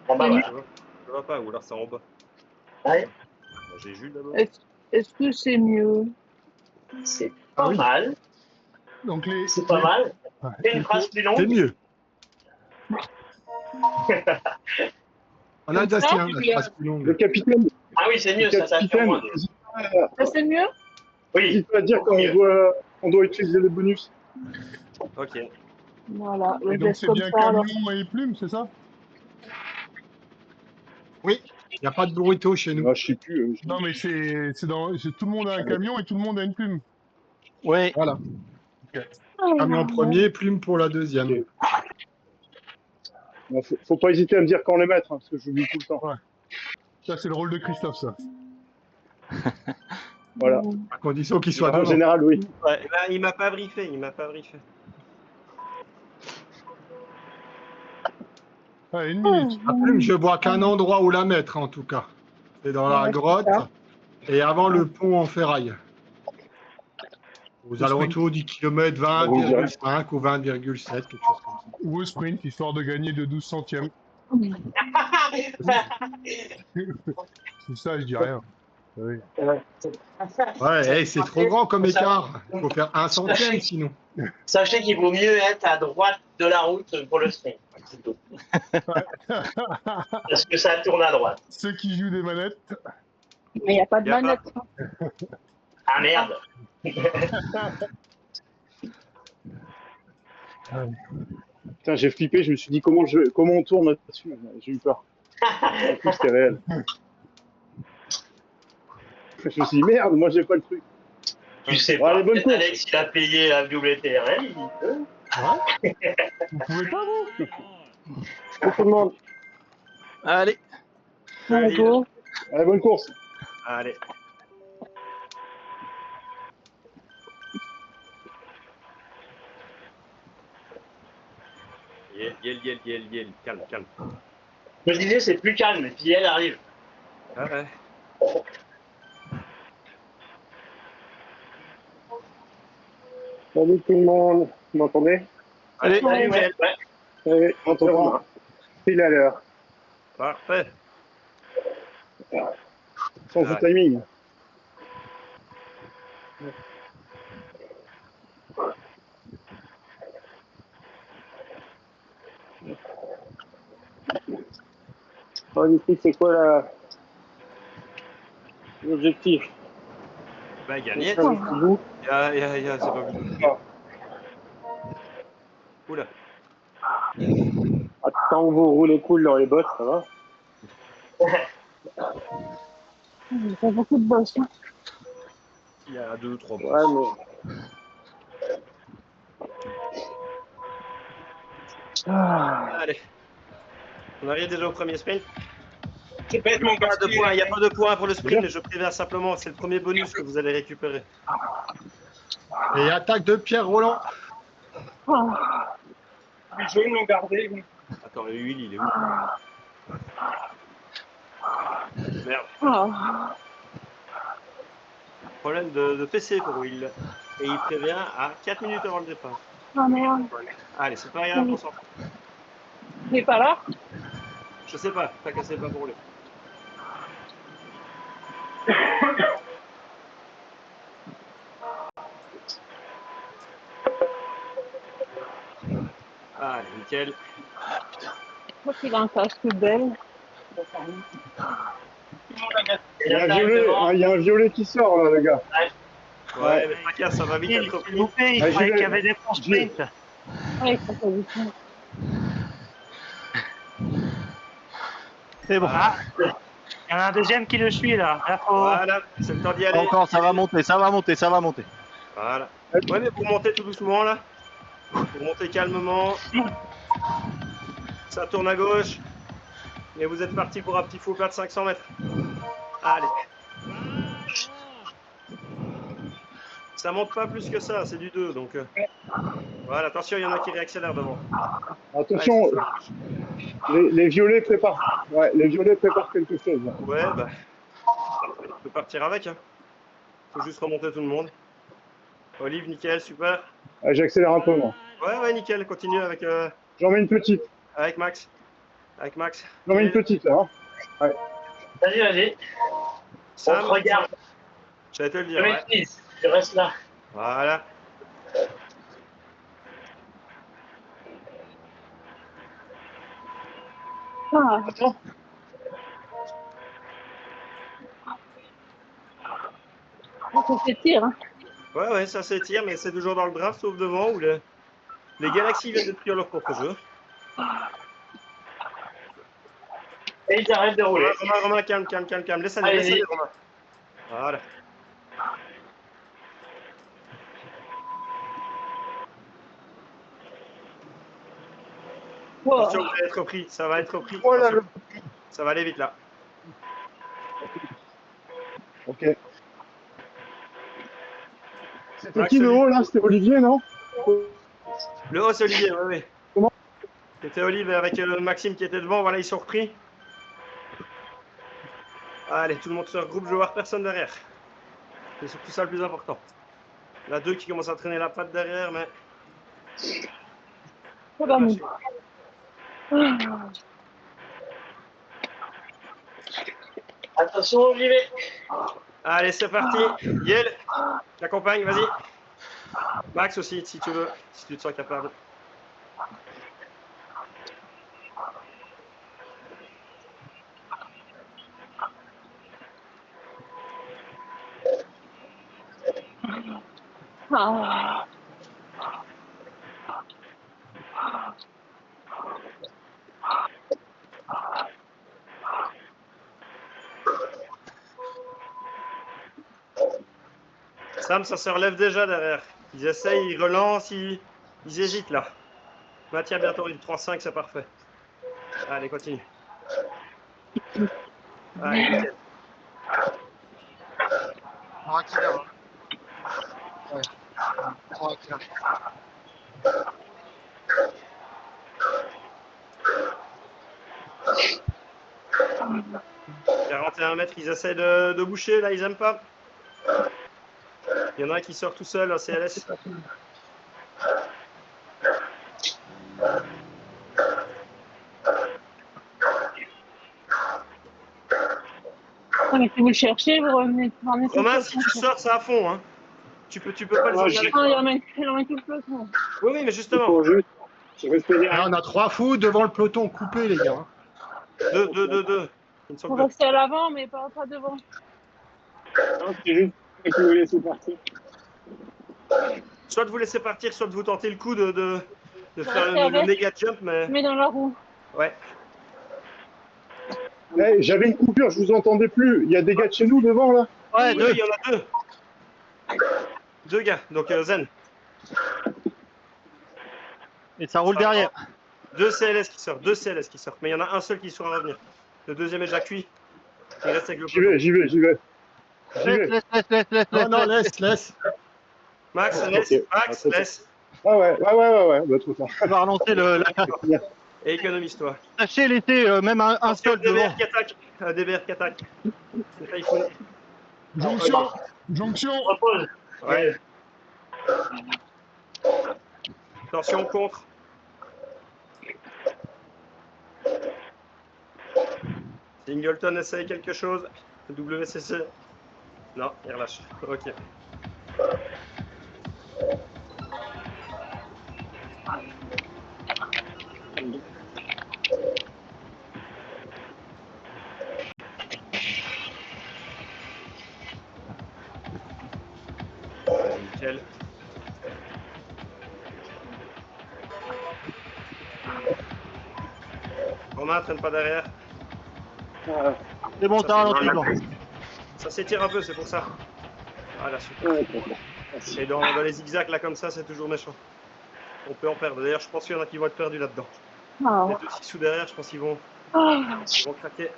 En bas, voilà. Ça va pas, ou alors c'est en bas. Ouais. J'ai Jules d'abord. Est-ce que c'est mieux? C'est pas mal. Donc C'est pas mal. Fais une phrase plus C'est longue. mieux. En alsacien, la phrase plus longue. Le capitaine, Ah oui, c'est mieux, ça fait capitaine, moins. Ça, c'est mieux? Oui. n'hésite pas à dire quand on doit utiliser les bonus. Ok. Voilà, Et je donc laisse c'est comme bien ça. Alors. camion et plume, c'est ça? Oui, il n'y a pas de burrito chez nous. Moi, je sais plus. Non, mais tout le monde a un camion et tout le monde a une plume. Oui. Voilà. Camion premier, plume pour la deuxième. Ok. Bon, faut pas hésiter à me dire quand les mettre, parce que j'oublie tout le temps. Ouais. Ça, c'est le rôle de Christophe, ça. Voilà. À condition qu'il soit En devant. général, oui. Ouais. Ben, il m'a pas briefé, Allez, une minute. La plume, je vois qu'un endroit où la mettre, en tout cas. C'est dans la grotte et avant le pont en ferraille. Aux alentours du kilomètre 20,5 ou 20,7, quelque chose comme ça. Ou au sprint, histoire de gagner de 12 centièmes. C'est ça, je dis rien. Oui. Ouais, c'est trop grand comme écart. Il faut faire 1 centième sinon. Sachez qu'il vaut mieux être à droite de la route pour le sprint. Plutôt. Parce que ça tourne à droite. Ceux qui jouent des manettes. Mais il n'y a pas de manette. Ah merde. Putain, j'ai flippé, je me suis dit comment on tourne là-dessus. J'ai eu peur. En plus, c'était réel. Je me suis dit, merde, moi j'ai pas le truc. Tu sais Bon, pas, allez, bonne peut-être course. Alex, il a payé la WTRL, il peut. Ouais. Vous pouvez pas, vous? Tout le monde. Allez. Bonjour. Allez, bonne course. Allez. Yel. Calme. Je me disais, c'est plus calme, et puis elle arrive. Ah ouais. Salut tout le monde. Vous m'entendez? Allez. Salut, ouais. Oui, on t'entend. Pile à l'heure. Parfait. Sans le timing. Oh, du coup, c'est quoi l'objectif? Bah, gagner. C'est pas plus. Oula. Tant que vous roulez cool dans les bosses, ça va? Il y a beaucoup de boss. Hein. Il y a 2 ou 3 points. Ouais, mais... Allez. On arrive déjà au premier sprint. C'est bêtement Il n'y a pas de points pour le sprint, mais je préviens simplement, c'est le premier bonus que vous allez récupérer. Et attaque de Pierre Roland. Les jaunes l'ont gardé. Attends, le Will, il est où? Merde. Problème de PC pour Will. Et il prévient à 4 minutes avant le départ. Ah merde. Allez, c'est pas grave, on s'en fout. Il n'est pas là? Je sais pas, t'as cassé pas pour lui. Allez, nickel. Je crois qu'il a un casque belle. Il y a un violet qui sort, là, les gars. Ouais, mais t'inquiète, ça va vite être pris. Il croyait qu'il y avait des sprint. Ouais, ça fait vite. C'est bon. Ah, il y en a un deuxième qui le suit là. Voilà, c'est le temps d'y aller. Encore, ça va monter. Voilà. Ouais, mais pour monter tout doucement là. Pour monter calmement. Ça tourne à gauche. Et vous êtes parti pour un petit faux plat de 500 mètres. Allez. Ça monte pas plus que ça, c'est du 2. Donc, voilà, attention, il y en a qui réaccélèrent devant. Attention, les violets préparent. Ouais, les violets préparent quelque chose. Là. Ouais, bah. On peut partir avec. Hein. Faut juste remonter tout le monde. Olive, nickel, super. J'accélère un peu, moi. Ouais, nickel, continue avec. J'en mets une petite. Avec Max. avec Max. Non, mais une petite, là. Hein. Vas-y, vas-y. On Sam, te regarde. j'allais te le Je dire, ouais. maîtrise. Je reste là. Voilà. Ah, Attends. ça s'étire. Hein. Ouais, ça s'étire, mais c'est toujours dans le draft, sauf devant où les Galaxies viennent de détruire leur propre jeu. Et ils arrêtent de rouler. Romain, calme. Laisse aller, Allez-y. Romain. Voilà. Wow. Attention, vous allez être repris. Ça va être repris. Oh là, Attention. Ça va aller vite là. Ok. C'était Max, qui le celui- haut, là? C'était Olivier, non? Le haut, c'est Olivier, oui. Comment? C'était Olivier avec Maxime qui était devant. Voilà, ils sont repris. Allez, tout le monde se regroupe. Je veux voir personne derrière. C'est surtout ça le plus important. Il y en a deux qui commencent à traîner la patte derrière, mais. Ça va, mou. Attention, Olivier. Allez, c'est parti. Yel, t'accompagne, vas-y. Max aussi, si tu veux, si tu te sens capable. Ah. Sam, ça se relève déjà derrière. Ils essayent, ils relancent, ils hésitent là. Mathia, bientôt il 3-5, c'est parfait. Allez, continue. Allez, nickel. On accélère. Ouais. On accélère. 41 mètres, ils essaient de boucher, là, ils aiment pas. Il y en a un qui sort tout seul, un CLS. Ah, mais si vous le cherchez, vous revenez. Romain, si tu sors, c'est à fond. Hein. Tu peux pas les Ah, emmener j'ai- avec Ah, toi. il emmène tout le peloton. Oui, mais Il justement. faut juste rester Là, derrière. on a 3 fous devant le peloton coupé, les gars. Deux. Ils ne sont Vous que deux. restez à l'avant, mais pas devant. Non, c'est juste que tu veux laisser partir. Soit de vous laisser partir, soit de vous tenter le coup de faire restez le avec. méga jump, mais. Mais dans la roue. Ouais. Eh, j'avais une coupure, je vous entendais plus. Il y a des gars de chez nous devant, là? Ouais, Oui, deux. il y en a deux. Deux gars, donc Zen. Et ça roule derrière. Deux CLS qui sortent. Mais il y en a un seul qui saura revenir. Le deuxième est déjà cuit. Il reste avec le J'y vais. J'y vais. Non, laisse. Max, Ok. laisse. Max, Ok. laisse. Ah ouais. Bah, trop tard. On va relancer la Et économise-toi. Sachez laisser même un Attention, seul devant. DBR qui attaque. DBR qui attaque. C'est Typhoon. Jonction. Repose. Ouais. Attention, contre. Singleton essaye quelque chose. WCC. Non, il relâche. Ok. Allez, nickel. Romain, traîne pas derrière. Ah, C'est bon, ça ralentit devant. Ça s'étire un peu, c'est pour ça. Voilà, super. ouais, trop tard. Merci. Et dans les zigzags là comme ça, c'est toujours méchant. On peut en perdre. D'ailleurs, je pense qu'il y en a qui vont être perdus là-dedans. Ah. Les deux six sous derrière, je pense qu'ils vont Ah. craquer.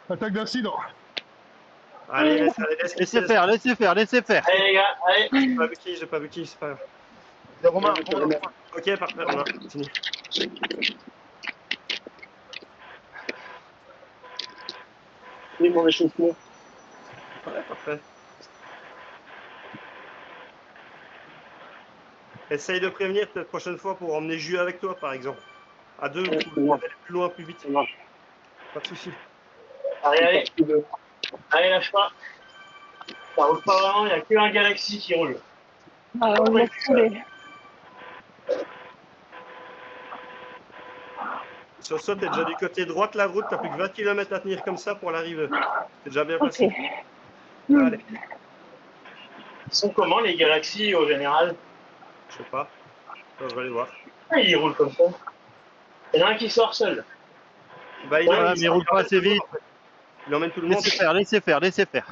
Attaque d'incident. Allez, laisse Laissez faire. Allez, les gars, allez. J'ai pas vu qui, c'est pas grave. Romain, Ok, parfait, Romain, continue. Et mon échauffement. Ouais, parfait. Essaye de prévenir peut-être prochaine fois pour emmener Jus avec toi, par exemple. À deux, vous pouvez aller plus loin, plus vite. Ça marche. Pas de souci. Allez, allez, lâche pas. Ça roule pas vraiment, il n'y a qu'un Galaxy qui roule. On le laisse couler. Soso, t'es déjà du côté droit de la route, t'as plus que 20 km à tenir comme ça pour l'arrivée. C'est déjà bien Ok. passé. Allez, Ils sont comment les Galaxy au général? je sais pas. Je vais aller voir. Ah, ils roulent comme ça. Il y en a un qui sort seul. Bah, Ouais, mais il roule pas assez vite. Il emmène tout le monde. Laissez faire, laissez faire, laissez faire.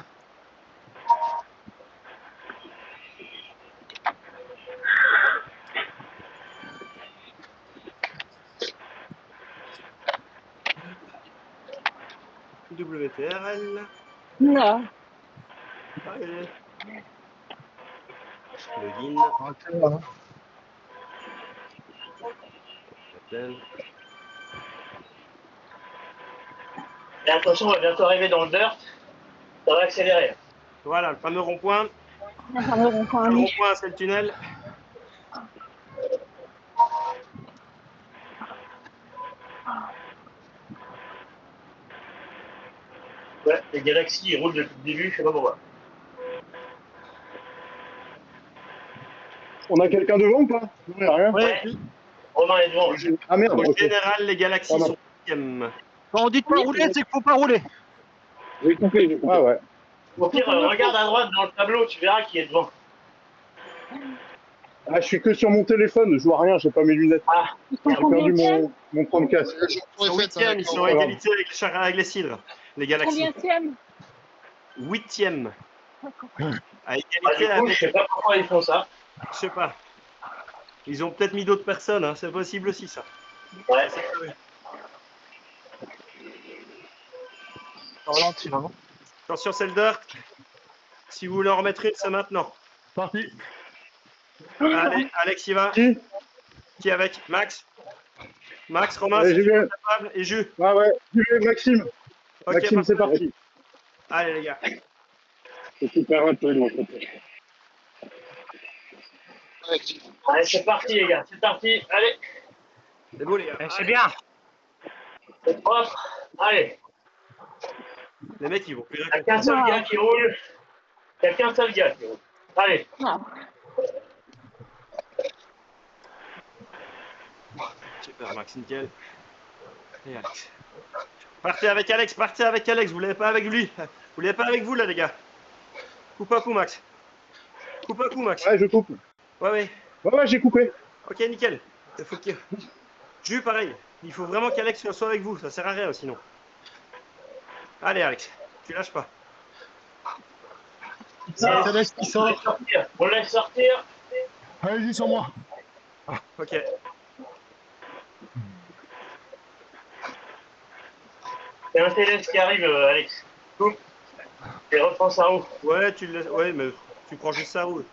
WTRL. Non. Allez. Login. Ah, c'est vrai, hein. Appel. Et attention, on va bientôt arriver dans le dirt. Ça va accélérer. Voilà, le fameux rond-point. Un fameux rond-point Le ami. rond-point, c'est le tunnel. Ouais, les Galaxy, ils roulent depuis le début, je sais pas pourquoi. On a quelqu'un devant ou pas? Non, il n'y a rien. Ouais. Romain est devant. Ah merde, Au ok. général, les Galaxies Pardon. sont 8e. Quand on dit de pas rouler, c'est qu'il faut pas rouler. J'ai compris. Ah ouais. Au pire, regarde à droite dans le tableau, tu verras qui est devant. Ah, je suis que sur mon téléphone, je vois rien, j'ai pas mes lunettes. Ah, Ils sont J'ai perdu combien mon Chromecast. Ils sont 8e, ils sont à égalité avec les chars avec les cidres. Les Galaxies. Combienième? 8e. À bah, du égalité coup, je avec. sais pas pourquoi ils font ça. Je sais pas. Ils ont peut-être mis d'autres personnes, hein. C'est possible aussi ça. Ouais. Ralenti, là, non? Attention, c'est le dirt. Si vous voulez en remettre une, c'est maintenant. Parti. Allez, Alex y va. Qui? Qui avec Max? Max, Romain, Ouais, si j'ai tu vu. es capable. Et Jus. Ah ouais, Maxime. Ok, Maxime, c'est parfait. parti. Allez les gars. C'est super rapide, mon côté. Allez, c'est parti, les gars. C'est parti. Allez, C'est beau les gars. Eh, c'est Allez. bien. c'est propre. Allez, Les mecs ils vont plus il n'y a qu'un seul gars qui roule. Il n'y a qu'un seul gars qui roule. Allez. Non. Super Max, nickel. Et Alex. Partez avec Alex, partez avec Alex. Vous l'avez pas avec lui. Vous l'avez pas avec vous là les gars. Coupe un coup Max. Coupe un coup Max. Ouais, je coupe. Ouais. Ouais, j'ai coupé. Ok, nickel. Il faut que... Jus, pareil. Il faut vraiment qu'Alex soit avec vous. Ça sert à rien sinon. Allez, Alex. Tu lâches pas. Ça laisse qui On laisse sort. sortir. On laisse sortir. Allez-y sur moi. Ok. Il y a un TLS qui arrive, Alex. Coupe. Et reprends sa roue. Ouais, tu le laisses. Ouais, mais tu prends juste sa roue.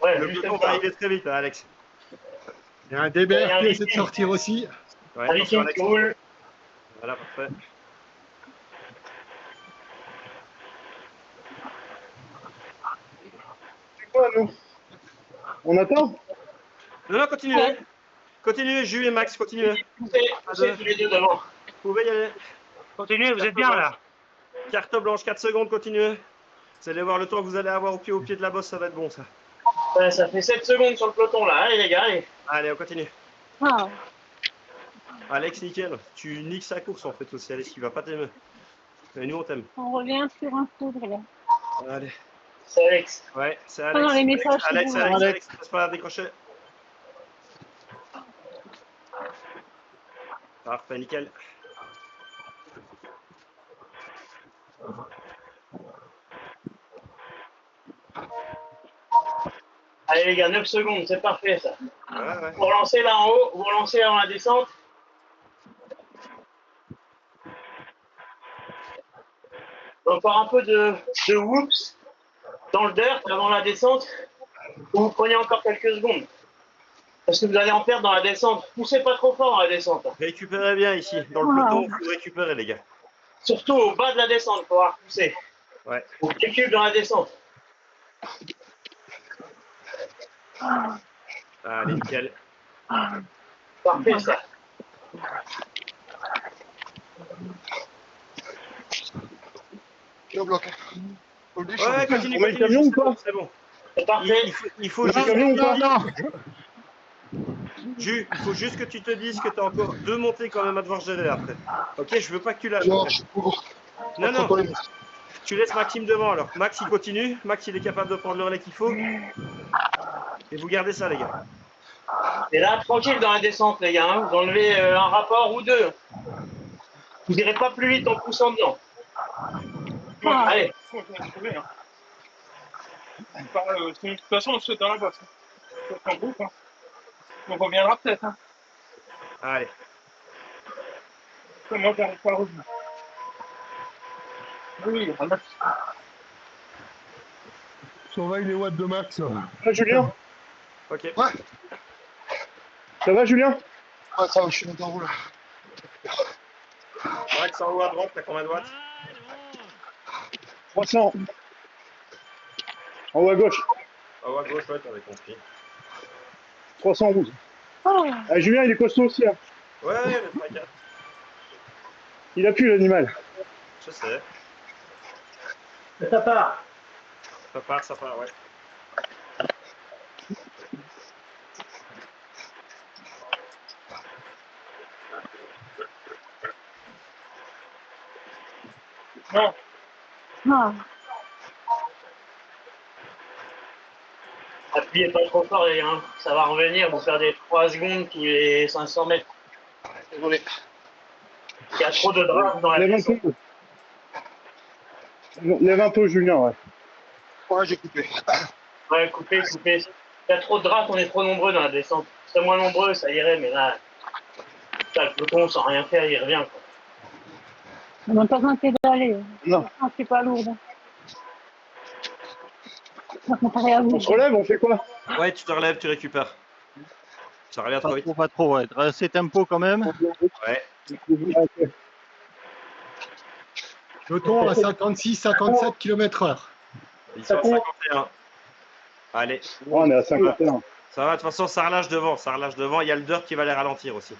Ouais, Le juste peloton comme va ça. arriver très vite, hein, Alex. Il y a un Il y a DBR un qui essaie de viking. sortir aussi. Ouais, Un attention, viking Alex. qui roule. Voilà, parfait. C'est quoi, nous? On attend? Non, continuez. Ouais. Continuez, Jus et Max, continuez. Poussez tous les deux devant. Vous pouvez y aller. Continuez, vous êtes bien là. Carte blanche, 4 secondes, continuez. Vous allez voir le temps que vous allez avoir au pied de la bosse, ça va être bon ça. Ouais, ça fait 7 secondes sur le peloton là. Allez, les gars, allez. Allez, on continue. Ah. Alex, nickel. Tu niques sa course en fait aussi, Alex, il va pas t'aimer. Mais nous, on t'aime. On revient sur un foudre là. Allez. C'est Alex. Ouais, c'est Ah Alex. non, les messages, Alex, c'est bon, Alex, là. Alex, passe pas à décrocher. Parfait, nickel. Allez, les gars, 9 secondes, c'est parfait ça. Ouais. Vous relancez là en haut, vous relancez avant la descente. Encore un peu de whoops dans le dirt avant la descente. Vous prenez encore quelques secondes. Parce que vous allez en perdre dans la descente. Poussez pas trop fort dans la descente. Récupérez bien ici. Dans le peloton, il faut récupérer, les gars. Surtout au bas de la descente, il faut avoir poussé. Ouais. Vous calculez dans la descente. Allez, nickel. Parfait, ça. Au bloc. Au déchet. Ouais, continue, On met le continue. camion ou c'est bon, pas c'est bon. C'est parfait. Il faut Le juste... camion ou pas? Non, Jus, il faut juste que tu te dises que tu as encore 2 montées quand même à devoir gérer après. Ok, je veux pas que tu lâches. Non, je suis pour. Non, non, Pas les- tu laisses Maxime devant alors. Max, il continue. Max, il est capable de prendre le relais qu'il faut. Et vous gardez ça, les gars. Et là, tranquille dans la descente, les gars. Hein. Vous enlevez un rapport ou deux. Vous irez pas plus vite en poussant dedans. Ah. Allez. Faut bien trouver, hein. De toute façon, on se fait dans la bosse. Hein. En groupe, hein. On reviendra peut-être. Hein. Allez. Moi, j'arrive pas à revenir. Oui, on a... Surveille les watts de max. Ah, Julien? Ok. Ça va, Julien? Ouais, ça va, je suis monté en roue là. Max, en haut à droite, t'as combien de watts? 300. En haut à gauche. En haut à gauche, ouais, t'avais compris. 312. Ah. Ah, Julien, il est costaud aussi. Hein. Ouais, le 3-4. Il a pu l'animal. Je sais. Ça part. Ça part, ouais. Non, Ah. Appuyez pas trop fort, les gars. Hein. Ça va revenir. Vous faire des 3 secondes tous les 500 mètres. Désolé. Il y a trop de draps dans la Lève un descente. peu. Lève un peu, Julien, ouais. Ouais, j'ai coupé. Ouais, coupez. Il y a trop de draps, on est trop nombreux dans la descente. C'est moins nombreux, ça irait, mais là, ça, le peloton sans rien faire, il revient. Quoi. On n'a pas besoin de pédaler. Non. Ah, c'est pas lourd. Comparé à vous. On se relève, on fait quoi? Ouais, tu te relèves, tu récupères. Ça revient trop vite. pas trop, ouais. Restez tempo quand même. Ouais. Ok. Peloton à 56-57 km/h. Ils sont à 51. Allez. Oh, on est à 51. Ça va, de toute façon, ça relâche devant. Il y a le dirt qui va les ralentir aussi.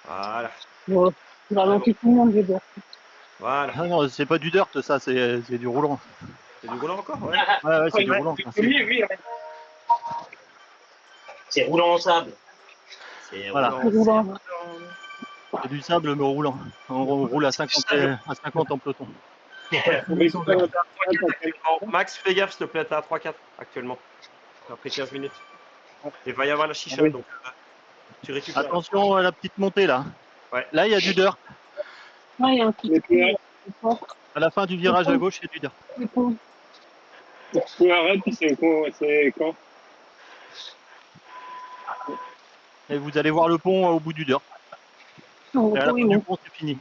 Voilà. Bon, tu ralentis tout le monde, je veux dire. Voilà. Ah non, c'est pas du dirt, ça, c'est du roulant. C'est du roulant encore, ouais. Ouais, c'est du roulant. ça. oui. C'est roulant en sable. C'est Voilà. roulant. C'est roulant. C'est du sable, mais roulant. On roule à 50 en peloton. Max, fais gaffe, s'il te plaît, t'es à 3-4 actuellement. Après 15 minutes. Il va y avoir la chicha, Oui. donc tu récupères. Attention à la petite montée là. Ouais. Là, il y a du dirt. Ouais, il y a un petit peu. À la fin du virage à gauche, il y a du dirt. Tu arrêtes, c'est quand? Et vous allez voir le pont au bout du dirt. Et à la fin du pont, c'est fini.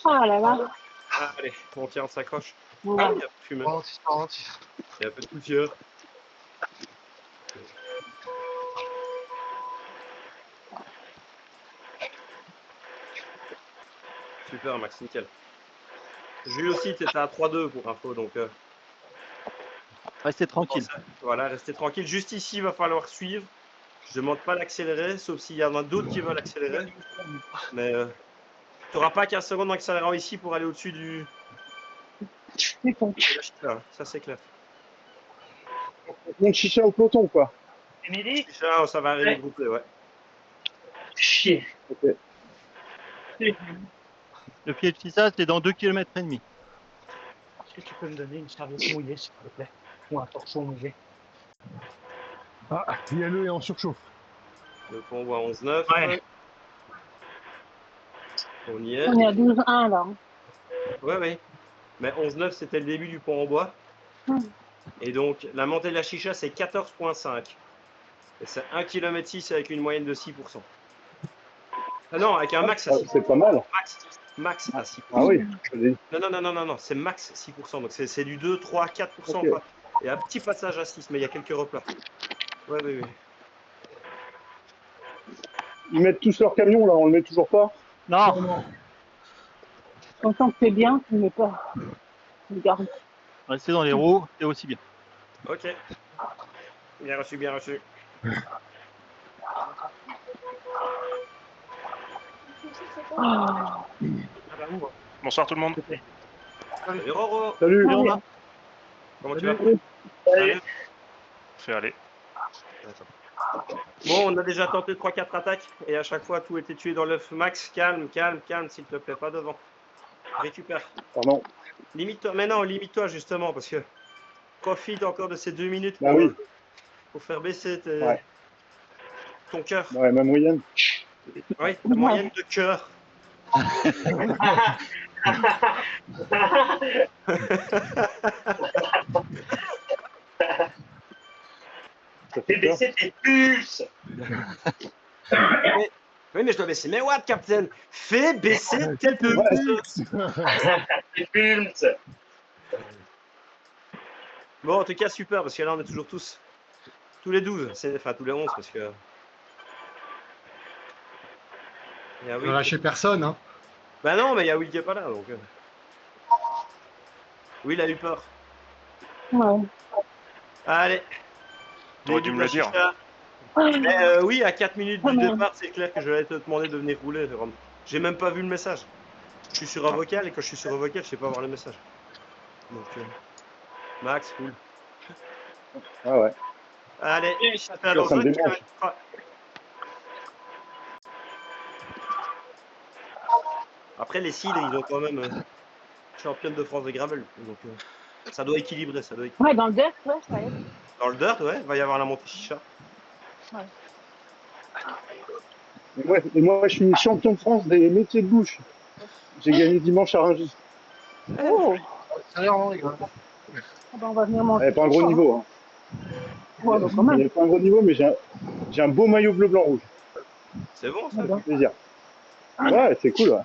Ah là là. Allez, on tient, on s'accroche. Ouais. Ah oui, il y a un peu de fumée. Ralenti. Il y a un peu de poussière. Super, Max, nickel. Jules aussi, t'étais à 3-2 pour info, donc Restez tranquille. voilà, restez tranquille. Juste ici, il va falloir suivre. Je demande pas d'accélérer, sauf s'il y en a d'autres qui veulent accélérer. Mais tu n'auras pas 15 secondes d'accélérant ici pour aller au-dessus du... C'est con. Ah, ça c'est clair. On chicha au peloton, quoi. C'est midi? Chicha, ça va arriver groupé, ouais. Chier. Ok. Le pied de Fissa, c'est dans 2 km et demi. Est-ce que tu peux me donner une serviette mouillée, s'il te plaît? Ou un torchon mouillé? Ah, le est en surchauffe. Le pont voit 11-9. Ouais. On y est. On est à 12-1 là. Ouais, oui. Mais 11-9, c'était le début du pont en bois. Et donc, la montée de la chicha, c'est 14,5. Et c'est 1,6 km avec une moyenne de 6%. Ah non, avec un max à 6%. C'est pas mal. Max à 6%. Ah oui. Non, c'est max 6%. Donc, c'est du 2, 3, 4%. Ok. Quoi. Il y a un petit passage à 6, mais il y a quelques replats. Ouais, oui. Ils mettent tous leur camion, là, on le met toujours pas. Non, Tant que c'est bien, tu ne mets pas. Tu le gardes. restez dans les roues, c'est aussi bien. Ok. Bien reçu, bien reçu. Ah. Bonsoir tout le monde. Salut Roro. Salut. Ah, bien. Comment tu vas? Salut. Fais aller. Bon, on a déjà tenté 3-4 attaques et à chaque fois tout était tué dans l'œuf. Max, calme, calme, calme, s'il te plaît, pas devant. Récupère. Pardon. Limite-toi, mais non, limite-toi justement parce que profite encore de ces 2 minutes Bah oui. pour faire baisser Ouais. ton cœur. Ouais, ma moyenne. Oui, la moyenne de cœur. Ça Fais fait peur. baisser tes pulses. Oui, mais je dois baisser mes watts, Captain. Fais baisser tes pulses. Tes pulses. Bon, en tout cas, super, parce que là, on est toujours tous les 12, enfin tous les 11, parce que... Il y a On Will va qui- lâcher personne, hein. Bah non, mais il y a Will qui est pas là, donc... Will a eu peur. Ouais. Allez. T'aurais Début dû de me la le dire. chicha. Ah, Mais, oui, à 4 minutes Ah, du merde. départ, c'est clair que je vais te demander de venir rouler, Rome. J'ai même pas vu le message. Je suis sur un vocal, et quand je suis sur un vocal, je sais pas voir le message. Donc, Max, cool. Ah ouais. Allez, ça fait Ça dans me 1 démange. kilomètre. Après, les cidres, ils ont quand même championne de France de gravel. Donc, ça doit équilibrer, ça doit équilibrer. Ouais, dans le dirt, ouais, ça aide. Dans le dirt, ouais, il va y avoir la montée chicha. Et moi, je suis champion de France des métiers de bouche. J'ai gagné dimanche à Rungis. Oh, Ça a l'air, non, les gars. ah ben, on va venir manger. Eh, pas un gros niveau. Hein. Ouais, bah, quand même. Pas un gros niveau, mais j'ai un beau maillot bleu, blanc, rouge. C'est bon, ça. Ah, ben. Plaisir. Ouais, c'est cool. Ouais.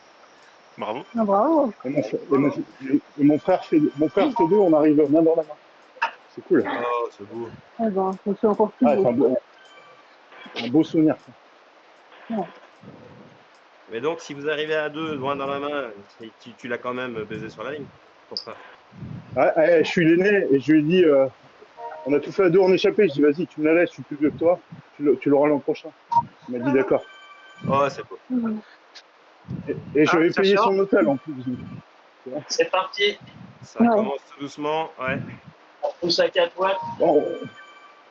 Bravo. Ah, bravo. Et mon frère fait deux, on arrive main dans la main. C'est cool. Oh, c'est beau. Ah, ben, c'est encore plus Ah, c'est beau. un beau souvenir. Ça. Mais donc, si vous arrivez à 2, loin dans la main, tu l'as quand même baisé sur la ligne, ton frère. Ouais, je suis l'aîné et je lui ai dit, on a tout fait à deux en échappé. Je dis, vas-y, tu me la laisses, je suis plus vieux que toi. Tu l'auras l'an prochain. Il m'a dit, d'accord. Oh, c'est beau. Mhm. Et je vais payer sachant- son hôtel en plus. C'est parti. Ça Ouais. commence tout doucement, ouais. On pousse à 4 watts. Bon,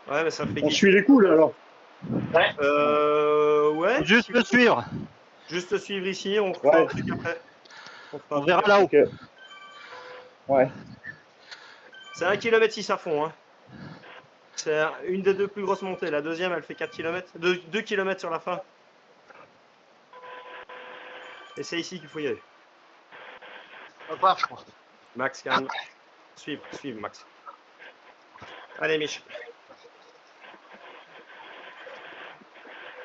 Ouais, mais ça fait on qui suit les coups là alors. Ouais. Ouais. Juste le suivre. Juste suivre ici, on fera Ouais. un truc après. On fera un On verra truc là-haut. Ok. Ouais. C'est 1 km 6 à fond. Hein. C'est une des 2 plus grosses montées. La deuxième, elle fait 4 km. 2 km sur la fin. Et c'est ici qu'il faut y aller. Ça part, je crois. Max, calme. Suive, Max. Allez, Mich.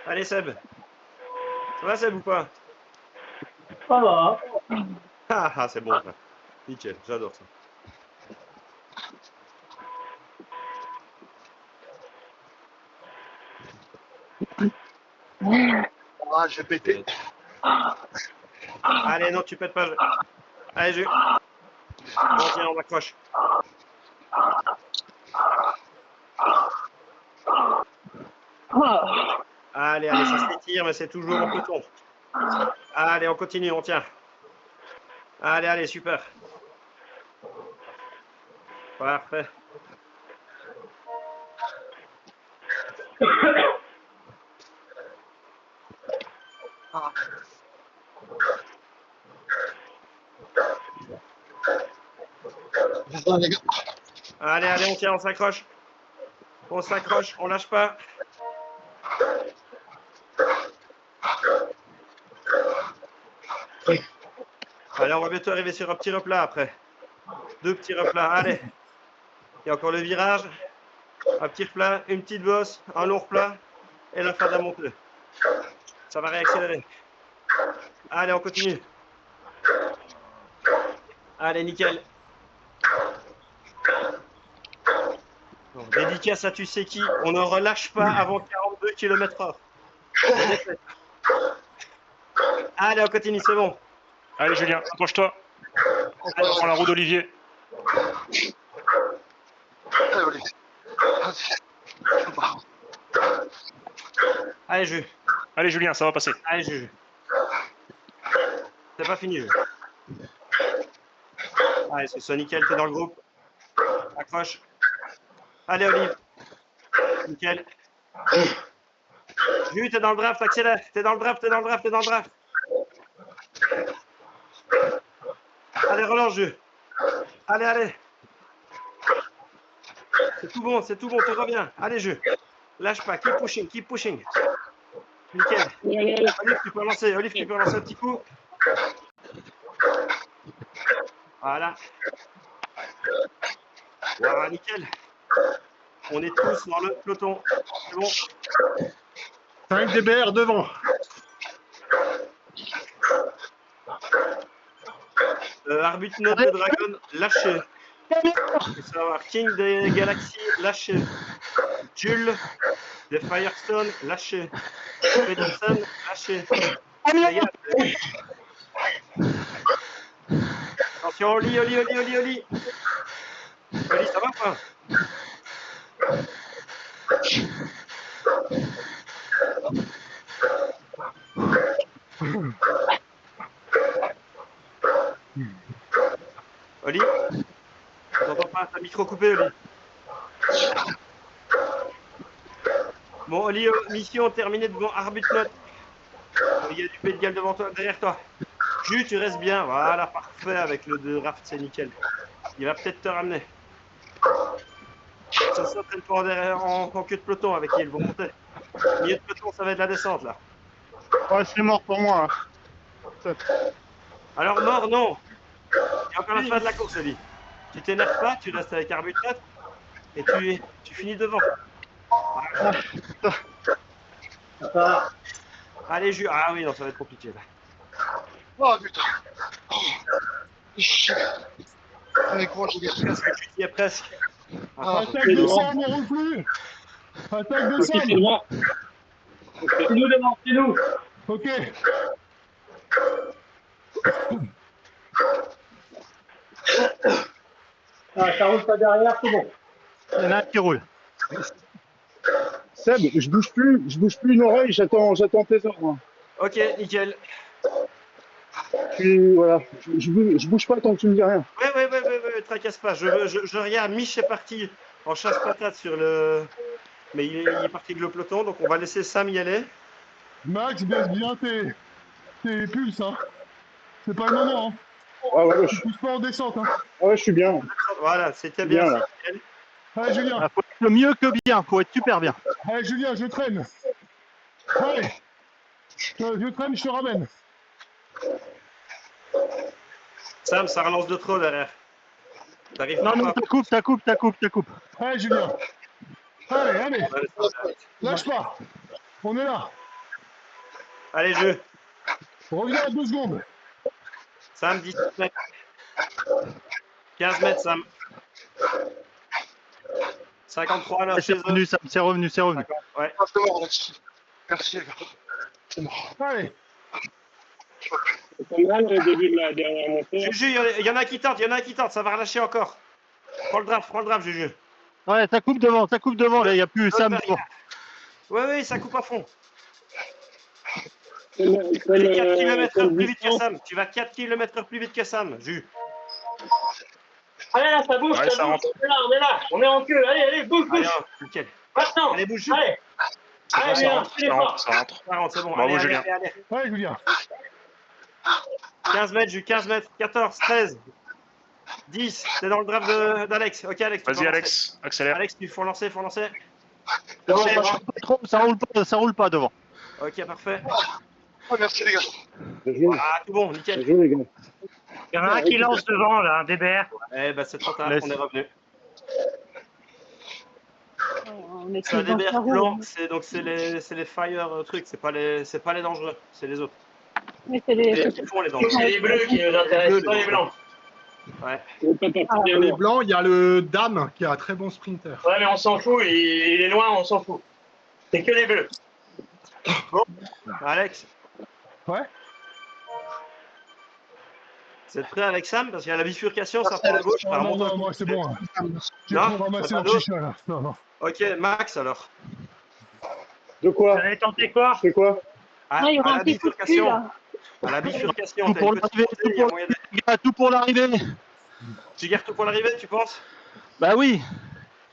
Allez, Seb. Ça va, Seb, ou pas? Ça va. Ah, c'est bon, ça. Nickel, j'adore ça. Ah, j'ai pété. Allez, non, tu pètes pas. Allez, Bon, tiens, on accroche. Ah. Allez, ça s'étire, mais c'est toujours en peloton. Allez, on continue, on tient. Allez, super. Parfait. Putain, les gars. Allez, on tient, on s'accroche. On lâche pas. Allez, on va bientôt arriver sur un petit replat après. 2 petits replats, allez. Il y a encore le virage. Un petit replat, une petite bosse, un long replat et la fin de la montée. Ça va réaccélérer. Allez, on continue. Allez, nickel. Bon, dédicace à tu sais qui. On ne relâche pas avant 42 km/h. Allez, on continue, c'est bon. Allez, Julien, approche-toi. On prend la roue d'Olivier. Allez, Olivier. Vas-y. Allez, Jules. Allez, Julien, ça va passer. Allez, Jules. C'est pas fini, Jules. Allez, c'est ça, nickel, t'es dans le groupe. Accroche. Allez, Olive. Nickel. Jules, t'es dans le draft, accélère. T'es dans le draft. Allez, relance, Jules. Allez. C'est tout bon, tu reviens. Allez, Jules. Lâche pas, keep pushing. Nickel. Olive, tu peux relancer un petit coup. Voilà. Voilà, nickel. On est tous dans le peloton. C'est bon. 5 DBR devant. Arbitre note de Dragon, lâché. Faut savoir, King des Galaxies, lâché. Jules des Firestone, lâché. Peterson, lâché. Les gars, attention, Oli. Oli, ça va ou pas? Oli, t'entends pas, t'as micro coupé, Oli. Bon, Oli, mission terminée devant arbitre note. Il y a du Pays de Galles devant toi, derrière toi. Jus, tu restes bien, voilà, parfait avec le draft, c'est nickel. Il va peut-être te ramener. Ça s'entraîne pas en queue de peloton avec qui ils vont monter. Milieu de peloton, ça va être la descente là. Ouais, c'est mort pour moi. Alors mort, non. Il y a encore la fin de la course, Oli. Tu t'énerves pas, tu restes avec arbitre note et tu finis devant. Allez, Jus. Ah oui, non, ça va être compliqué là. Oh putain. Allez, quoi, je Presque, tu y es presque. Attaque de Sam, on roule plus. Attaque de Sam. C'est nous devant, c'est nous. Ok. Ça roule pas derrière, c'est bon. Il y en a un qui roule. Seb, je bouge plus une oreille, j'attends tes ordres. Hein. Ok, nickel. Voilà, je bouge pas tant que tu me dis rien. Ouais, tracasse pas. Je regarde, Mich est parti en chasse-patate sur le. Mais il est parti de le peloton, donc on va laisser Sam y aller. Max, baisse bien tes pulses, hein. C'est pas le moment, hein. Ah ouais, Tu pousses pas en descente, hein. Ah ouais, je suis bien. Voilà, c'était bien. Bien, là. Nickel. Allez, Julien. Il faut être le mieux que bien, faut être super bien. Allez, Julien, je traîne. Allez. Je traîne, je te ramène. Sam, ça relance de trop derrière. T'arrives Non, pas. ta coupe. Allez, Julien. Allez. Allez, Lâche pas. On est là. allez, jeu. Reviens à 2 secondes. Sam, 17 mètres. 15 mètres, Sam. 53 là, C'est revenu, Sam, c'est revenu. Ouais. Ah, c'est mort, Alex. Merci, les gars. C'est mort. Allez. C'est mal le début de la dernière montée. Juju, il y en a qui tentent, ça va relâcher encore. Prends le draft, Juju. Ouais, ta coupe devant, là, il n'y a plus Sam devant. Ouais, ça coupe à fond. C'est 4 km/h plus vite que Sam. Tu vas 4 km/h plus vite que Sam, Juju. Allez, là, ça bouge, Ouais, ça ça bouge. rentre. On est là, on est en queue. Allez, bouge. Allez, nickel. Maintenant. Allez, bouge. Allez, Ça bien, rentre, fais ça l'effort. rentre, ça rentre. Ça rentre, c'est bon. Bravo, Allez, Julien. allez. Allez, Julien. 15 mètres, Juju, 15 mètres, 14, 13, 10. T'es dans le draft d'Alex. Ok, Alex. tu peux Vas-y, lancer. Alex, accélère. Alex, il faut lancer. Ça roule pas devant. Ok, parfait. Oh, merci, les gars. Bien joué, Ah, tout bon, bien nickel. joué, les gars. Il y en a un qui lance devant, là, un DBR. Eh ben, c'est trop tard, Laisse. on est revenu. On est C'est un tous dans DBR sa roue. blanc, c'est les fire trucs, c'est pas les dangereux, c'est les autres. Mais c'est les... C'est qui font les dangereux. C'est les bleus qui nous intéressent, pas les blancs. Ouais. Il y a les blancs, il y a le Dame qui est un très bon sprinter. Ouais, mais on s'en fout, il est loin, on s'en fout. C'est que les bleus. Alex. Ouais. Vous êtes prêts avec Sam? Parce qu'il y a la bifurcation, ça prend à gauche. Ça Non, remonte à moi gauche. c'est bon. J'ai Non, trop ramassé t'as leur pas chicha là. Non. Ok, Max alors. De quoi? Vous allez tenter quoi? C'est quoi? À, il y aura à un la petit coup de cul bifurcation. là. À la bifurcation, Tout t'as pour une petite l'arrivée, montée, tout il y a pour moyen l'arrivée, les gars, tout pour l'arrivée. Tu gardes tout pour l'arrivée, tu penses? Bah oui.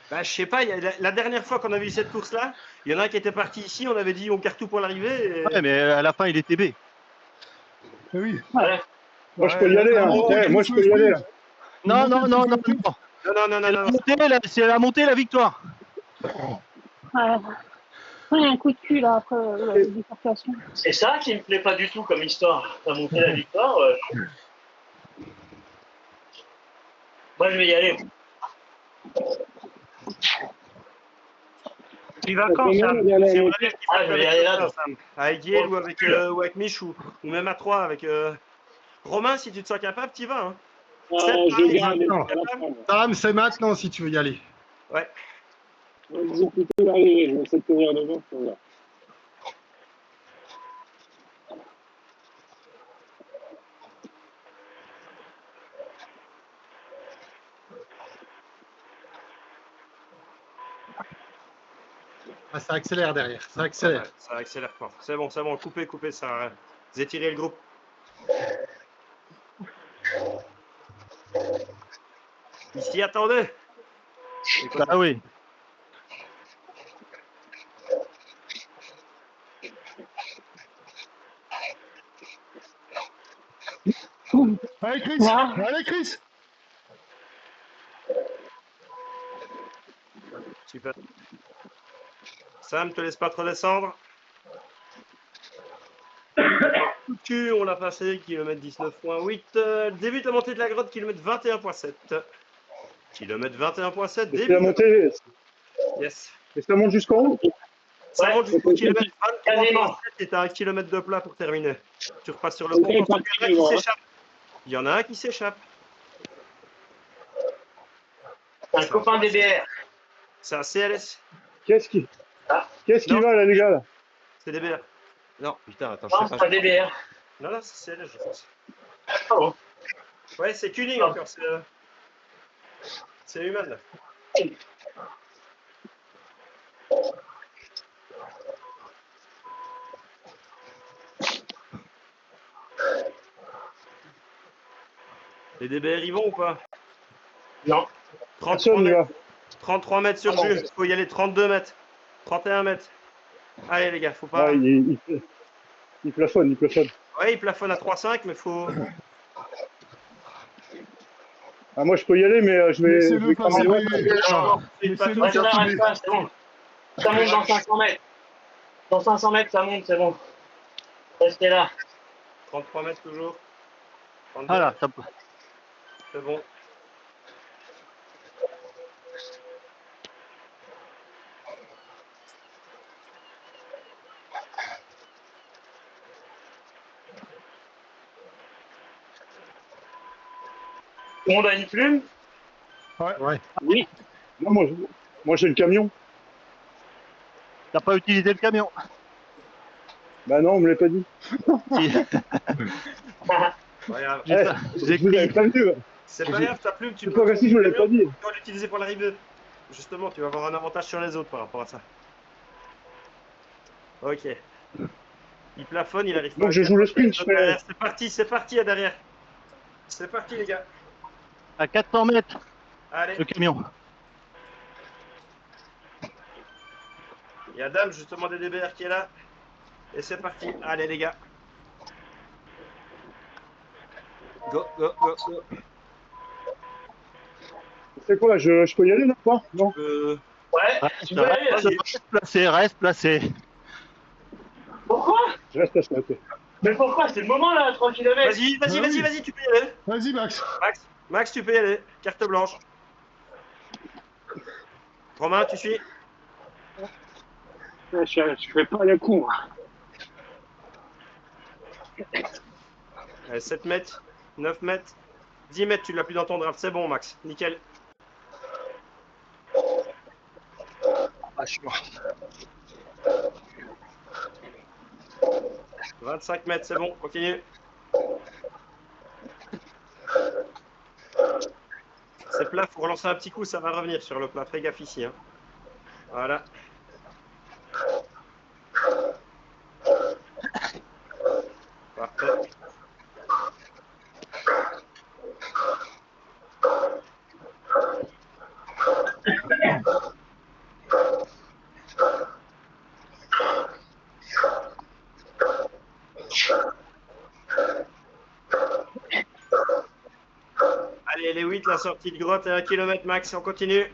Bah, je sais pas, la dernière fois qu'on a vu cette course-là, il y en a un qui était parti ici, on avait dit on garde tout pour l'arrivée. Et... Ouais, mais à la fin, il était B. Eh oui. Ouais. Moi, je peux y aller, hein. Moi, je peux y aller, là. Non. Non. C'est la montée, la victoire. Ouais, un coup de cul là après la bifurcation. C'est ça qui me plaît pas du tout comme histoire. T'as monté la victoire. Moi, je vais y aller. Tu vas quand, Sam? C'est vrai qu'il faut Ah, je vais y aller là. avec Sam. Avec Gaël ou avec Mich ou même à 3 avec. Romain, si tu te sens capable, t'y vas. Hein. C'est maintenant. Sam, c'est maintenant si tu veux y aller. Ouais. Ah, ça accélère derrière. Ça accélère. Ouais, ça accélère fort. C'est bon, coupez, ça. Vous étirez le groupe. Ici, attendez. Ah oui. Allez Chris. Ah. Allez Chris. Super. Sam, te laisse pas trop descendre. On l'a passé, kilomètre 19.8. Début de la montée de la grotte, kilomètre 21.7. Kilomètre 21.7, Et c'est début. la montée. Yes. Et ça monte jusqu'en haut? Ça monte jusqu'au kilomètre Quasiment. 23.7 et t'as 1 kilomètre de plat pour terminer. Tu repasses sur le pont. Il y en a un qui s'échappe. Il y en a un qui s'échappe. Un copain DBR. C'est un CLS. Qu'est-ce qui Non. va, là, les gars, là? C'est DBR. Non, putain, attends, Non, je sais c'est pas. un DBR. Non, c'est CLS, je pense. Ah bon. Ouais, c'est Tuning encore. C'est humain, là. Les DBR, ils vont ou pas? Non. 33 Personne n'y mètres. va. 33 mètres sur jus. Il faut y aller 32 mètres. 31 mètres. Allez, les gars, faut pas. Ouais, il plafonne. Ouais, il plafonne à 3,5, mais faut. Ah, moi, je peux y aller, mais je vais Laissez-le cramer passer. le ventre. Laissez-le Reste là, passer. c'est bon. Ça monte dans 500 mètres. Dans 500 mètres, ça monte, c'est bon. Restez là. 33 mètres toujours. 32, Voilà, ça... c'est bon. Tout le monde a une plume? Ouais. Oui. Non, moi, j'ai le camion. T'as pas utilisé le camion. Bah non, on me l'a pas dit. Si. Regarde. Eh, J'ai je vous avais écrit. prévenu. C'est pas grave, ta plume, tu C'est peux. pas facile, je vous l'avais pas dit. Tu dois l'utiliser pour l'arrivée. Justement, tu vas avoir un avantage sur les autres par rapport à ça. Ok. Il plafonne, il arrive pas. Donc, je joue le sprint, je fais... Derrière. C'est parti à derrière. C'est parti, les gars. À 400 mètres, Allez. le camion. Il y a Dame, justement, des DBR qui est là. Et c'est parti. Allez, les gars. Go. C'est quoi, je peux y aller, là, pas? Non. Ouais, tu peux aller là. Reste placé. Pourquoi? Je reste à ce matin. Mais pourquoi? C'est le moment là, 3 km. Vas-y, tu peux y aller. Vas-y Max. Max, tu peux y aller. Carte blanche. Romain, tu suis. Je fais pas le coup. Allez, 7 mètres, 9 mètres, 10 mètres, tu l'as plus dans ton draft. C'est bon, Max. Nickel. Ah, je suis mort. 25 mètres, c'est bon. Continue. C'est plat, faut relancer un petit coup, ça va revenir sur le plat. Fais gaffe ici. Hein. Voilà. Parfait. Allez, les 8, la sortie de grotte est 1 km max, on continue.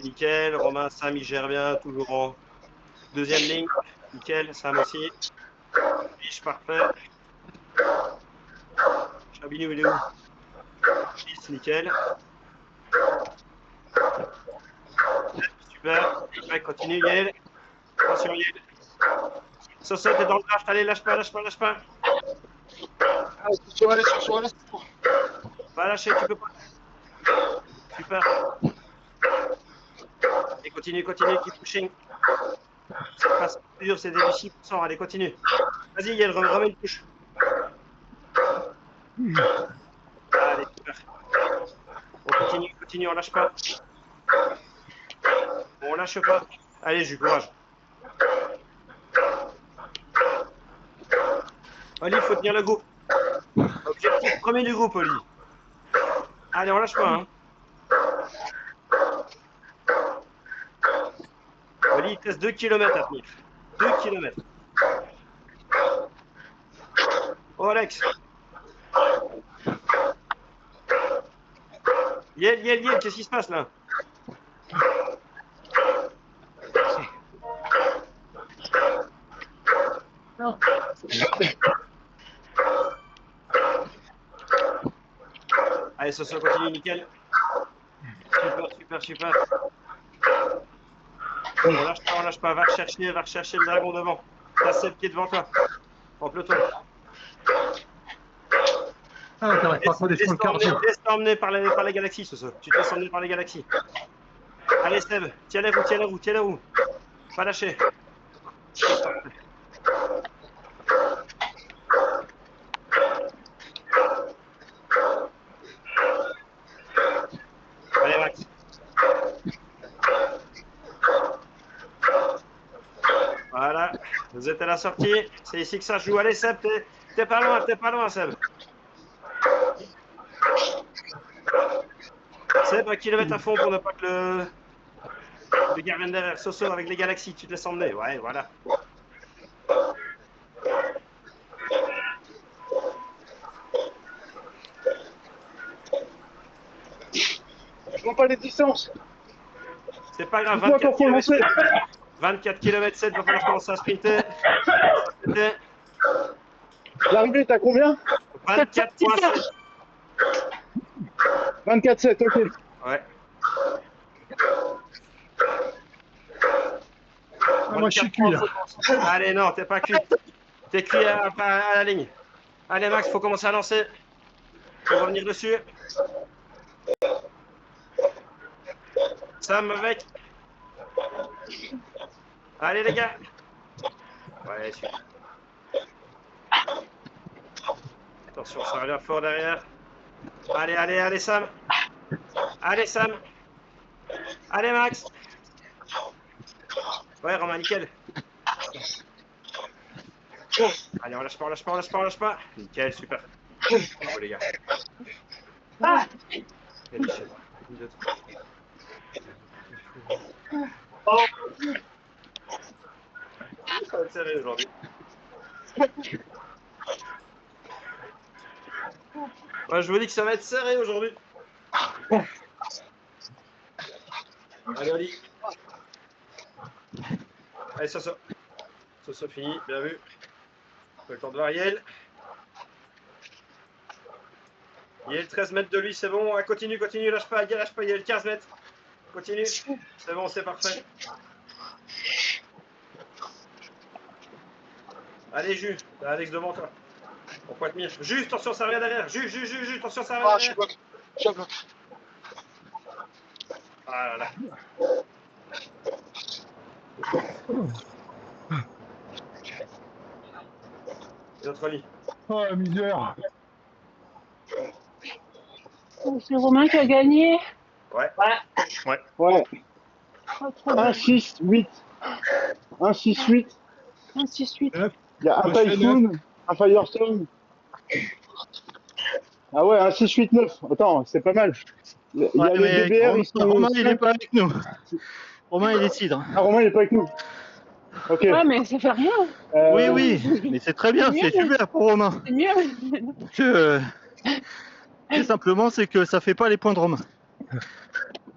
Nickel, Romain, Sam, il gère bien, toujours en deuxième ligne. Nickel, Sam aussi. Fiche, parfait. Chabinou, il est où? 6, nickel. Super. Ouais, continue, Yael. Attention, Yael. Soso, t'es dans le draft. Allez, lâche pas, lâche pas, lâche pas. Allez, sur soi, là. Va lâcher, tu peux pas. Super. Et continue, continue, keep pushing. C'est pas dur, c'est des 6%. Allez, continue. Vas-y, Yael, remets une touche. Allez, super. On continue, continue, on lâche pas. On lâche pas. Allez, Jules, courage. Oli, il faut tenir le groupe. Objectif premier du groupe, Oli. Allez, on lâche pas. Hein. Oli, il te reste 2 km à tenir. 2 km. Oh, Alex. Yel, qu'est-ce qui se passe là? Non. Allez, ça continue, nickel. Super, super, super. On lâche pas. Va rechercher le dragon devant. T'as Seb qui est devant toi. En peloton. Ah, t'arrêtes pas à descendre le cardio. Laisse-toi emmener par les galaxies, Soso. Tu te laisses emmener par les galaxies. Allez, Seb, tiens les roues. Pas lâcher. Allez, Max. Voilà, vous êtes à la sortie. C'est ici que ça joue. Allez, Seb, t'es pas loin, Seb. Seb, 1 km à fond pour ne pas que le gars vienne derrière. Soso avec les galaxies, tu te laisses emmener. Ouais, voilà. Je vois pas les distances. C'est pas grave, Dis-toi pour commencer. 24 km 7, va falloir commencer à sprinter. L'arrivée, t'as combien? 24.7. 24,7, ok. Ouais. Ah, moi, je suis cuit là. Allez, non, t'es pas cuit. T'es cuit à la ligne. Allez, Max, faut commencer à lancer. Faut revenir dessus. Sam avec. Allez, les gars. Ouais, super. Attention, ça revient fort derrière. Allez, Sam. Allez, Sam. Allez, Max. Ouais, Romain, nickel. Allez, on lâche pas. Nickel, super. Bravo, les gars. Quel chef. Une, deux, trois. Oh. Ça va être serré aujourd'hui. Ouais, je vous dis que ça va être serré aujourd'hui. Allez, Oli. Allez, Soso. Soso fini, bien vu. Le temps de voir Yael. Yael, 13 mètres de lui, c'est bon. Continue, lâche pas, Yael, 15 mètres. Continue. C'est bon, c'est parfait. Allez, Jus, t'as Alex devant toi. On peut être mieux. Juste, attention, ça revient derrière. Juste, attention, ça Ah, revient je derrière. bloque. Ah là là. Notre lit. Oh la misère. C'est Romain qui a gagné. Ouais. Ouais. Oh, trop bien. 1-6-8. 1-6-8. 1-6-8. Il y a un Moi, je fais Typhoon, un Firestone. Ah ouais, un 6-8-9. Attends, c'est pas mal. Il y a Ouais, les mais BBR, ils sont. Romain, il 5. est pas avec nous. Romain, il est cidre. Ah, Romain, il est pas avec nous. Ok. Ouais, mais ça fait rien. Oui, mais c'est très bien, c'est super pour Romain. C'est mieux. Tout simplement, c'est que ça fait pas les points de Romain.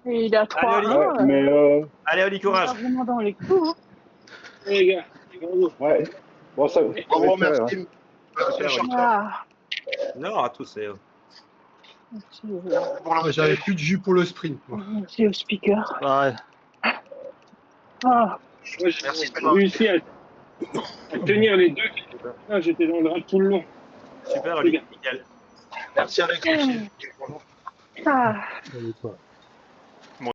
Et il a 3-1. Ouais, mais Allez, Oli, Il est courage. largement dans les coups. Les gars, bravo. ouais. Bon, ça. Bravo, va faire, merci. Super, Oli. Ah. Non, à tous, c'est. Pour la J'avais plus de jus pour le sprint. Moi. C'est au speaker. Ouais. Ah. Moi, j'ai Merci, Stéphane. réussi à tenir les deux. Ah, j'étais dans le drap tout le long. Super, Oli. Nickel. Merci, Alex. Merci. Ah. Allez, quoi.